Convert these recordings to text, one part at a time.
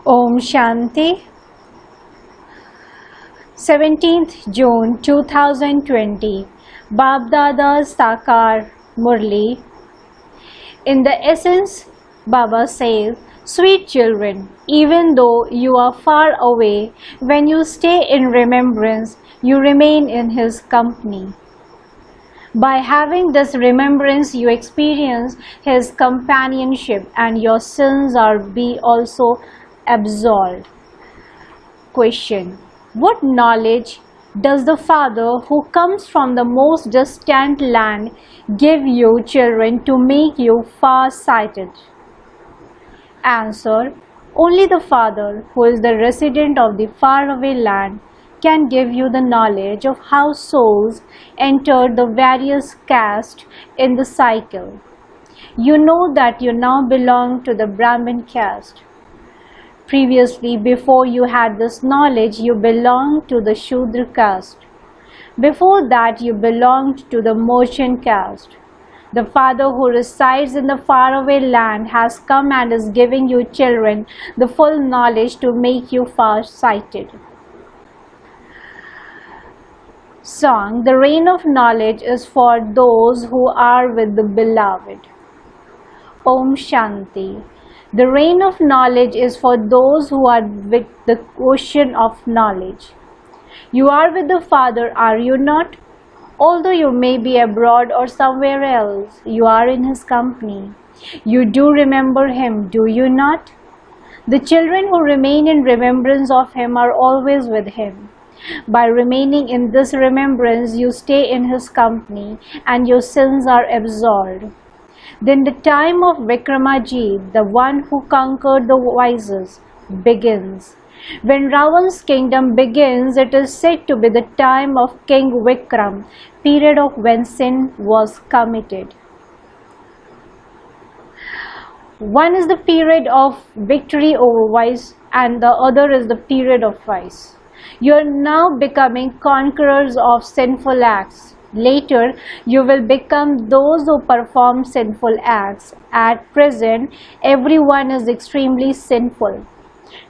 Om Shanti. 17th June 2020. Bab Dada's Sakar Murli. In the essence, Baba says, sweet children, even though you are far away, when you stay in remembrance, you remain in his company. By having this remembrance, you experience his companionship and your sins are also absolved. Question: what knowledge does the Father who comes from the most distant land give you children to make you far-sighted? Answer: only the Father who is the resident of the faraway land can give you the knowledge of how souls entered the various castes in the cycle. You know that you now belong to the Brahmin caste. Previously, before you had this knowledge, you belonged to the Shudra caste. Before that, you belonged to the merchant caste. The Father who resides in the faraway land has come and is giving you children the full knowledge to make you far-sighted. Song: the rain of knowledge is for those who are with the Beloved. Om Shanti. The rain of knowledge is for those who are with the ocean of knowledge. You are with the Father, are you not? Although you may be abroad or somewhere else, you are in his company. You do remember him, do you not? The children who remain in remembrance of him are always with him. By remaining in this remembrance, you stay in his company and your sins are absolved. Then the time of Vikramadjit, the one who conquered the vices, begins. When Ravan's kingdom begins, it is said to be the time of King Vikram, period of when sin was committed. One is the period of victory over vice and the other is the period of vice. You are now becoming conquerors of sinful acts. Later, you will become those who perform sinful acts. At present, everyone is extremely sinful.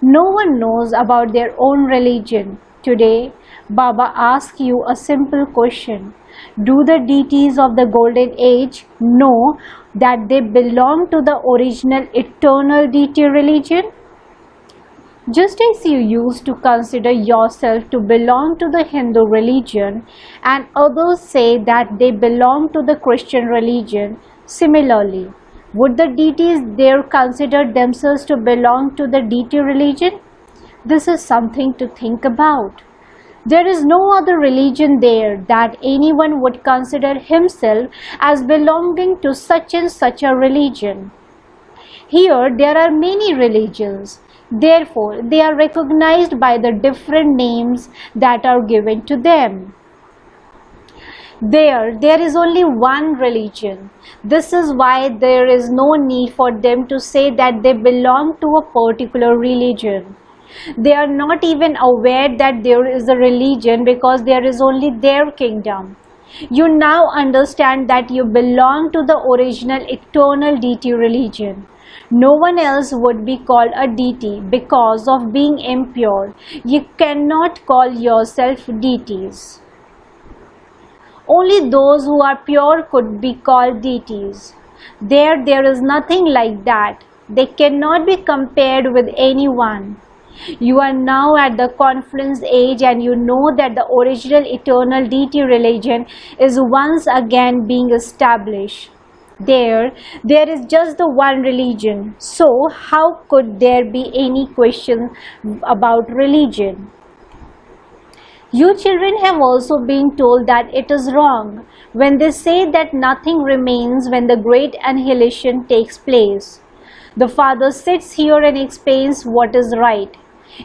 No one knows about their own religion. Today, Baba asks you a simple question. Do the deities of the Golden Age know that they belong to the original eternal deity religion? Just as you used to consider yourself to belong to the Hindu religion and others say that they belong to the Christian religion, similarly, would the deities there consider themselves to belong to the deity religion? This is something to think about. There is no other religion there that anyone would consider himself as belonging to such and such a religion. Here there are many religions. Therefore, they are recognized by the different names that are given to them. There is only one religion. This is why there is no need for them to say that they belong to a particular religion. They are not even aware that there is a religion because there is only their kingdom. You now understand that you belong to the original eternal deity religion. No one else would be called a deity because of being impure. You cannot call yourself deities. Only those who are pure could be called deities. There is nothing like that. They cannot be compared with anyone. You are now at the confluence age and you know that the original eternal deity religion is once again being established. There is just the one religion. So how could there be any question about religion? You children have also been told that it is wrong when they say that nothing remains when the great annihilation takes place. The Father sits here and explains what is right.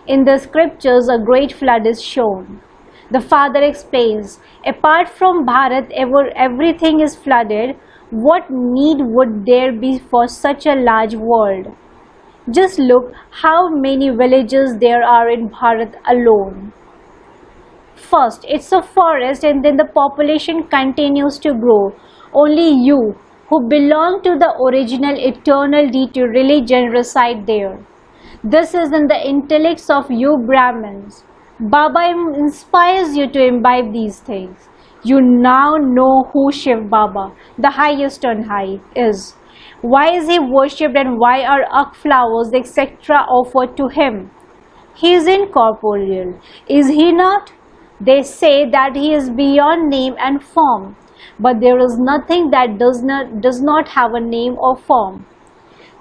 In the scriptures, a great flood is shown. The Father explains, apart from Bharat, everything is flooded. What need would there be for such a large world? Just look how many villages there are in Bharat alone. First, it's a forest and then the population continues to grow. Only you, who belong to the original eternal deity religion, reside there. This is in the intellects of you Brahmins. Baba inspires you to imbibe these things. You now know who Shiv Baba, the highest on high, is. Why is he worshipped and why are akk flowers, etc. offered to him? He is incorporeal, is he not? They say that he is beyond name and form, but there is nothing that does not have a name or form.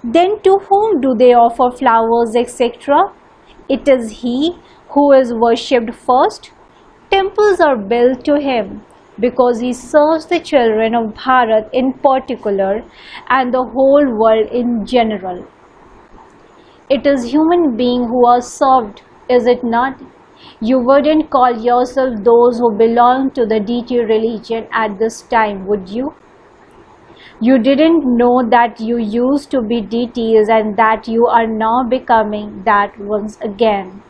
Then to whom do they offer flowers, etc.? It is he who is worshipped first. Temples are built to him because he serves the children of Bharat in particular and the whole world in general. It is human beings who are served, is it not? You wouldn't call yourself those who belong to the deity religion at this time, would you? You didn't know that you used to be deities and that you are now becoming that once again.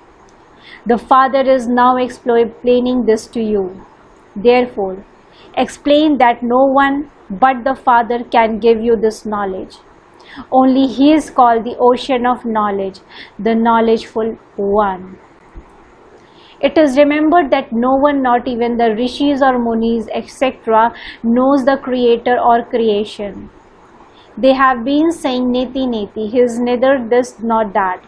The Father is now explaining this to you. Therefore, explain that no one but the Father can give you this knowledge. Only He is called the ocean of knowledge, the knowledgeful one. It is remembered that no one, not even the rishis or munis, etc., knows the creator or creation. They have been saying neti neti, he is neither this nor that.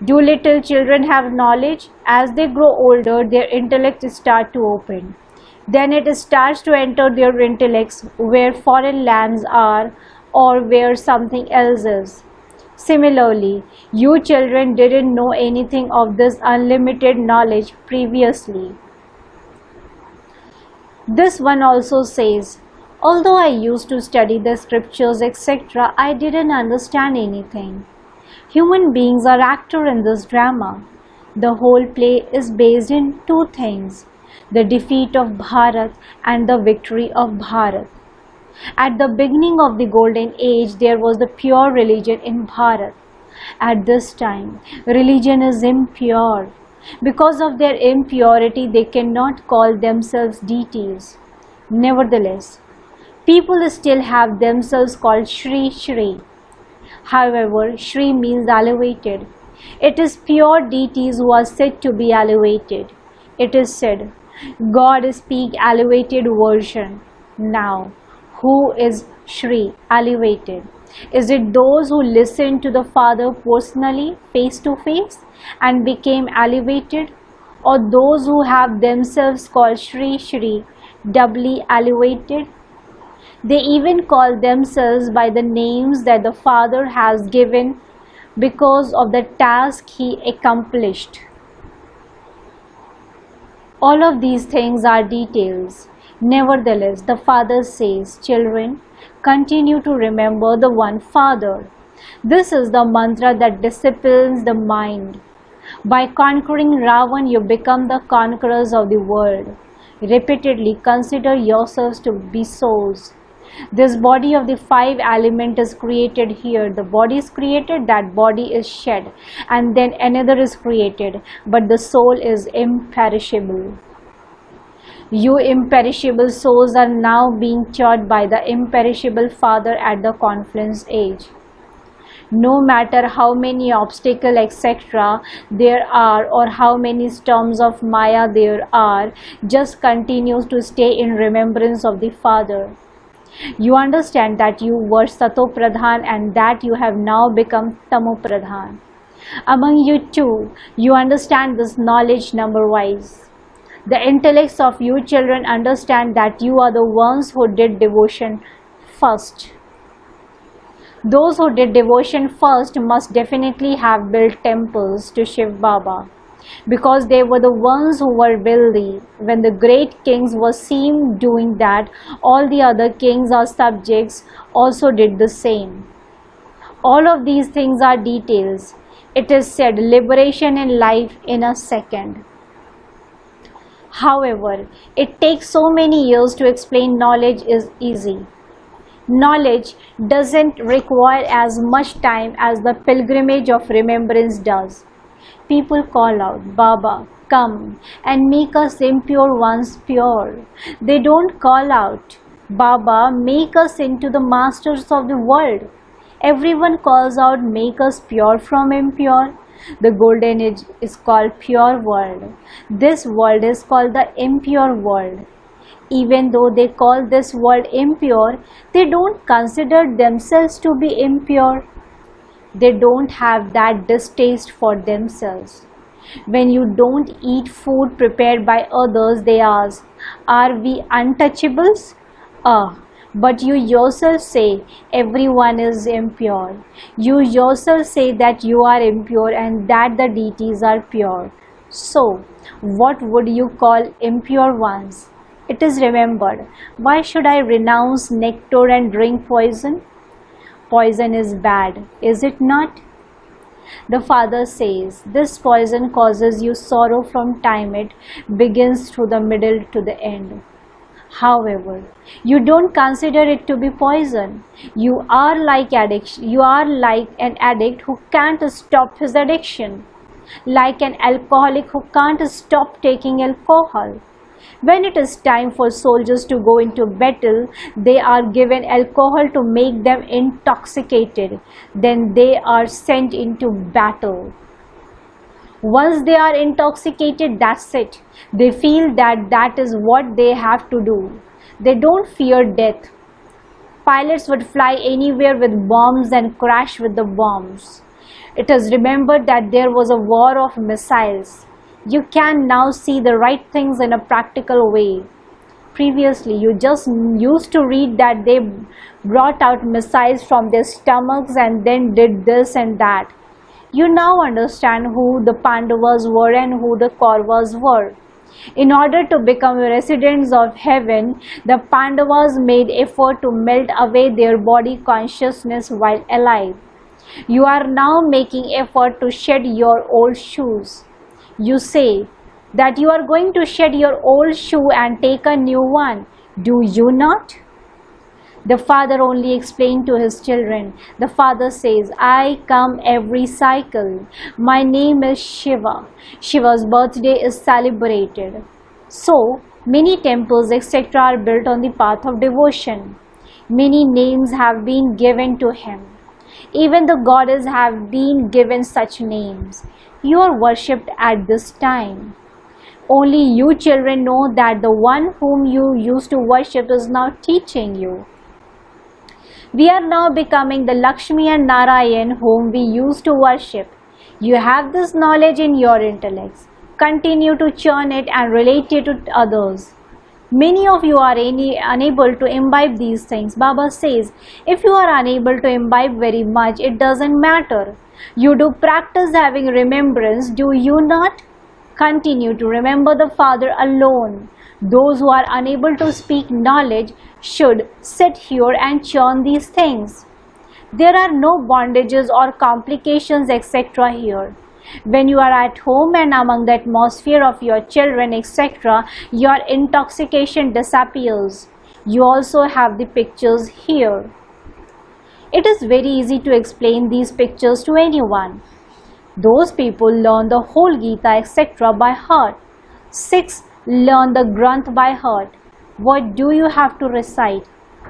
Do little children have knowledge? As they grow older, their intellects start to open. Then it starts to enter their intellects where foreign lands are or where something else is. Similarly, you children didn't know anything of this unlimited knowledge previously. This one also says, although I used to study the scriptures, etc., I didn't understand anything. Human beings are actors in this drama. The whole play is based in two things, the defeat of Bharat and the victory of Bharat. At the beginning of the golden age, there was the pure religion in Bharat. At this time, religion is impure. Because of their impurity, they cannot call themselves deities. Nevertheless, people still have themselves called Shri Shri. However, Shri means elevated. It is pure deities who are said to be elevated. It is said, God speak elevated version. Now, who is Shri, elevated? Is it those who listened to the Father personally, face to face, and became elevated? Or those who have themselves called Shri Shri, doubly elevated? They even call themselves by the names that the Father has given because of the task he accomplished. All of these things are details. Nevertheless, the Father says, children, continue to remember the one Father. This is the mantra that disciplines the mind. By conquering Ravan, you become the conquerors of the world. Repeatedly consider yourselves to be souls. This body of the five elements is created here. The body is created, that body is shed, and then another is created, but the soul is imperishable. You imperishable souls are now being taught by the imperishable Father at the confluence age. No matter how many obstacles, etc. there are or how many storms of Maya there are, just continues to stay in remembrance of the Father. You understand that you were Sato Pradhan and that you have now become Tamo Pradhan. Among you too, you understand this knowledge number-wise. The intellects of you children understand that you are the ones who did devotion first. Those who did devotion first must definitely have built temples to Shiv Baba, because they were the ones who were wealthy. When the great kings were seen doing that, all the other kings or subjects also did the same. All of these things are details. It is said, liberation in life in a second. However, it takes so many years to explain knowledge is easy. Knowledge doesn't require as much time as the pilgrimage of remembrance does. People call out, Baba, come and make us impure ones pure. They don't call out, Baba, make us into the masters of the world. Everyone calls out, make us pure from impure. The golden age is called pure world. This world is called the impure world. Even though they call this world impure, they don't consider themselves to be impure. They don't have that distaste for themselves. When you don't eat food prepared by others, they ask, are we untouchables? But you yourself say everyone is impure. You yourself say that you are impure and that the deities are pure. So, what would you call impure ones? It is remembered. Why should I renounce nectar and drink poison? Poison is bad, is it not? The Father says, this poison causes you sorrow from time it begins through the middle to the end. However, you don't consider it to be poison. You are like addiction. You are like an addict who can't stop his addiction, like an alcoholic who can't stop taking alcohol. When it is time for soldiers to go into battle, they are given alcohol to make them intoxicated. Then they are sent into battle. Once they are intoxicated, that's it. They feel that that is what they have to do. They don't fear death. Pilots would fly anywhere with bombs and crash with the bombs. It is remembered that there was a war of missiles. You can now see the right things in a practical way. Previously, you just used to read that they brought out missiles from their stomachs and then did this and that. You now understand who the Pandavas were and who the Kauravas were. In order to become residents of heaven, the Pandavas made effort to melt away their body consciousness while alive. You are now making effort to shed your old shoes. You say that you are going to shed your old shoe and take a new one. Do you not? The Father only explained to his children. The Father says, I come every cycle. My name is Shiva. Shiva's birthday is celebrated. So, many temples etc. are built on the path of devotion. Many names have been given to him. Even the goddesses have been given such names. You are worshipped at this time. Only you children know that the one whom you used to worship is now teaching you. We are now becoming the Lakshmi and Narayan whom we used to worship. You have this knowledge in your intellects. Continue to churn it and relate it to others. Many of you are unable to imbibe these things. Baba says, if you are unable to imbibe very much, it doesn't matter. You do practice having remembrance, do you not? Continue to remember the Father alone. Those who are unable to speak knowledge should sit here and churn these things. There are no bondages or complications etc. here. When you are at home and among the atmosphere of your children etc., your intoxication disappears. You also have the pictures here. It is very easy to explain these pictures to anyone. Those people learn the whole Gita etc. by heart. 6 learn the Granth by heart. What do you have to recite?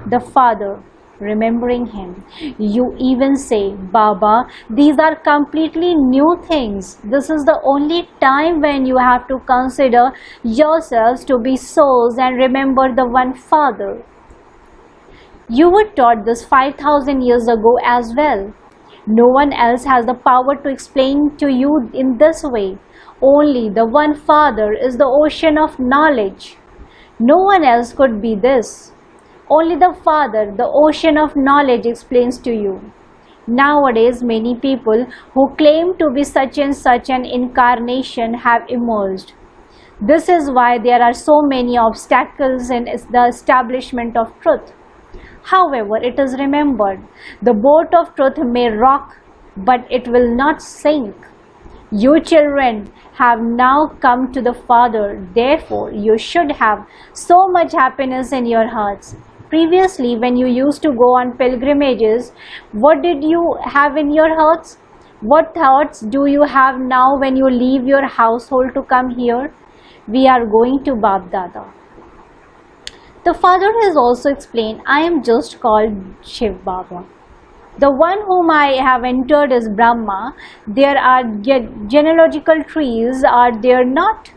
The Father, remembering him. You even say, Baba, these are completely new things. This is the only time when you have to consider yourselves to be souls and remember the one Father. You were taught this 5,000 years ago as well. No one else has the power to explain to you in this way. Only the one Father is the ocean of knowledge. No one else could be this. Only the Father, the ocean of knowledge, explains to you. Nowadays, many people who claim to be such and such an incarnation have emerged. This is why there are so many obstacles in the establishment of truth. However, it is remembered, the boat of truth may rock, but it will not sink. You children have now come to the Father, therefore you should have so much happiness in your hearts. Previously, when you used to go on pilgrimages, what did you have in your hearts? What thoughts do you have now when you leave your household to come here? We are going to Bab Dada. The Father has also explained, I am just called Shiv Baba. The one whom I have entered is Brahma. There are genealogical trees, are there not?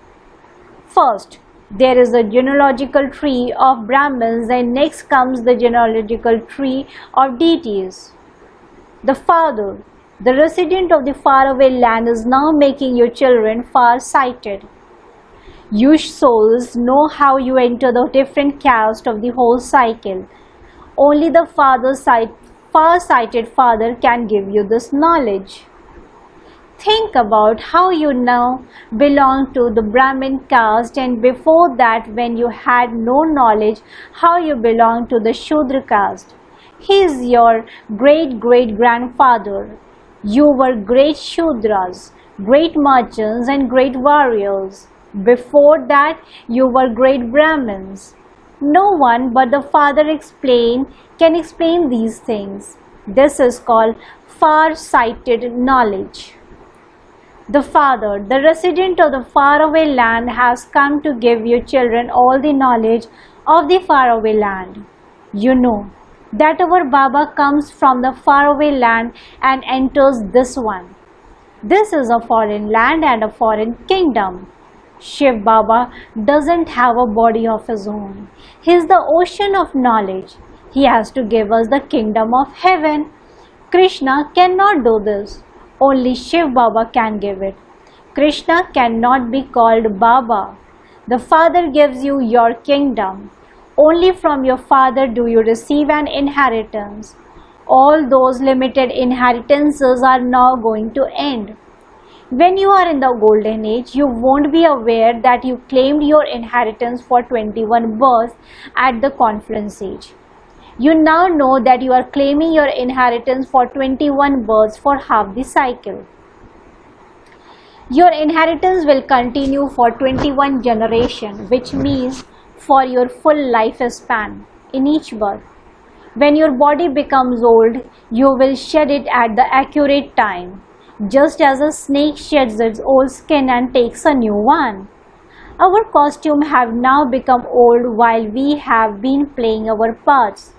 First, there is a genealogical tree of Brahmins, and next comes the genealogical tree of deities. The father, the resident of the faraway land, is now making your children far-sighted. You souls know how you enter the different caste of the whole cycle. Only the far-sighted father can give you this knowledge. Think about how you now belong to the Brahmin caste, and before that, when you had no knowledge, how you belong to the Shudra caste. He is your great-great-grandfather. You were great Shudras, great merchants and great warriors. Before that, you were great Brahmins. No one but the Father can explain these things. This is called far-sighted knowledge. The Father, the resident of the faraway land, has come to give you children all the knowledge of the faraway land. You know that our Baba comes from the faraway land and enters this one. This is a foreign land and a foreign kingdom. Shiv Baba doesn't have a body of his own. He is the ocean of knowledge. He has to give us the kingdom of heaven. Krishna cannot do this. Only Shiv Baba can give it. Krishna cannot be called Baba. The Father gives you your kingdom. Only from your Father do you receive an inheritance. All those limited inheritances are now going to end. When you are in the golden age, you won't be aware that you claimed your inheritance for 21 births at the conference age. You now know that you are claiming your inheritance for 21 births for half the cycle. Your inheritance will continue for 21 generations, which means for your full lifespan in each birth. When your body becomes old, you will shed it at the accurate time, just as a snake sheds its old skin and takes a new one. Our costumes have now become old while we have been playing our parts.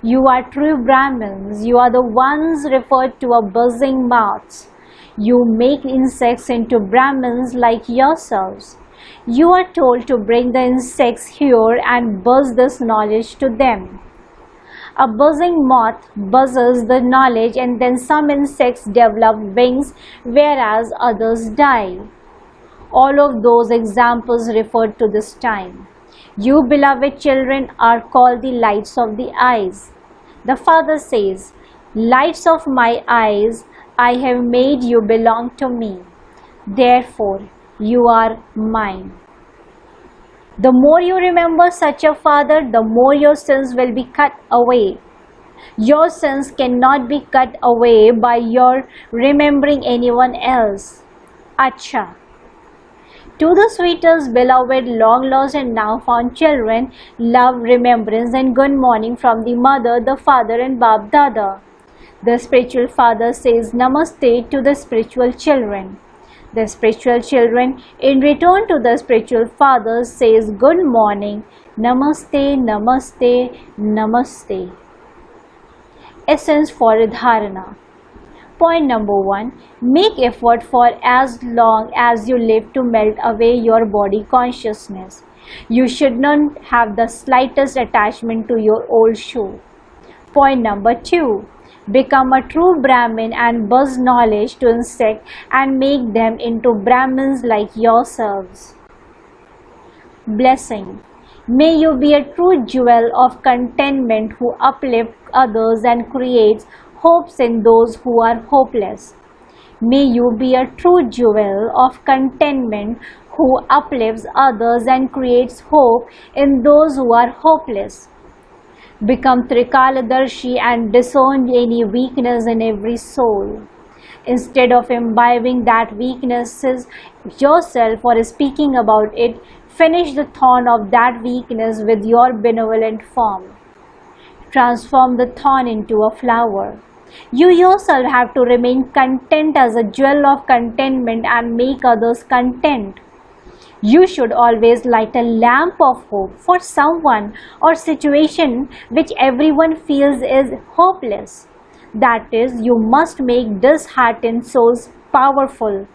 You are true Brahmins. You are the ones referred to as buzzing mouths. You make insects into Brahmins like yourselves. You are told to bring the insects here and buzz this knowledge to them. A buzzing moth buzzes the knowledge, and then some insects develop wings whereas others die. All of those examples refer to this time. You beloved children are called the lights of the eyes. The Father says, lights of my eyes, I have made you belong to me. Therefore, you are mine. The more you remember such a Father, the more your sins will be cut away. Your sins cannot be cut away by your remembering anyone else. Acha. To the sweetest, beloved, long lost and now found children, love, remembrance and good morning from the Mother, the Father and Bab Dada. The spiritual Father says Namaste to the spiritual children. The spiritual children, in return to the spiritual Father, says good morning, Namaste, Namaste, Namaste. Essence for Dharana. Point number 1. Make effort for as long as you live to melt away your body consciousness. You should not have the slightest attachment to your old shoe. Point number 2. Become a true Brahmin and buzz knowledge to insects and make them into Brahmins like yourselves. Blessing. May you be a true jewel of contentment who uplifts others and creates hopes in those who are hopeless. May you be a true jewel of contentment who uplifts others and creates hope in those who are hopeless. Become Trikaladarshi and discern any weakness in every soul. Instead of imbibing that weaknesses yourself or speaking about it, finish the thorn of that weakness with your benevolent form. Transform the thorn into a flower. You yourself have to remain content as a jewel of contentment and make others content. You should always light a lamp of hope for someone or situation which everyone feels is hopeless. That is, you must make disheartened souls powerful.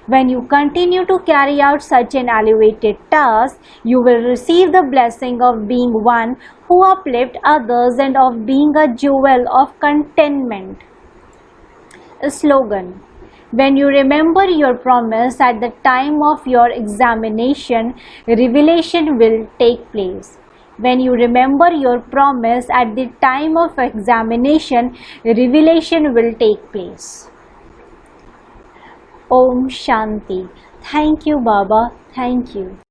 When you continue to carry out such an elevated task, you will receive the blessing of being one who uplifts others and of being a jewel of contentment. A slogan. When you remember your promise at the time of your examination, revelation will take place. When you remember your promise at the time of examination, revelation will take place. Om Shanti. Thank you, Baba. Thank you.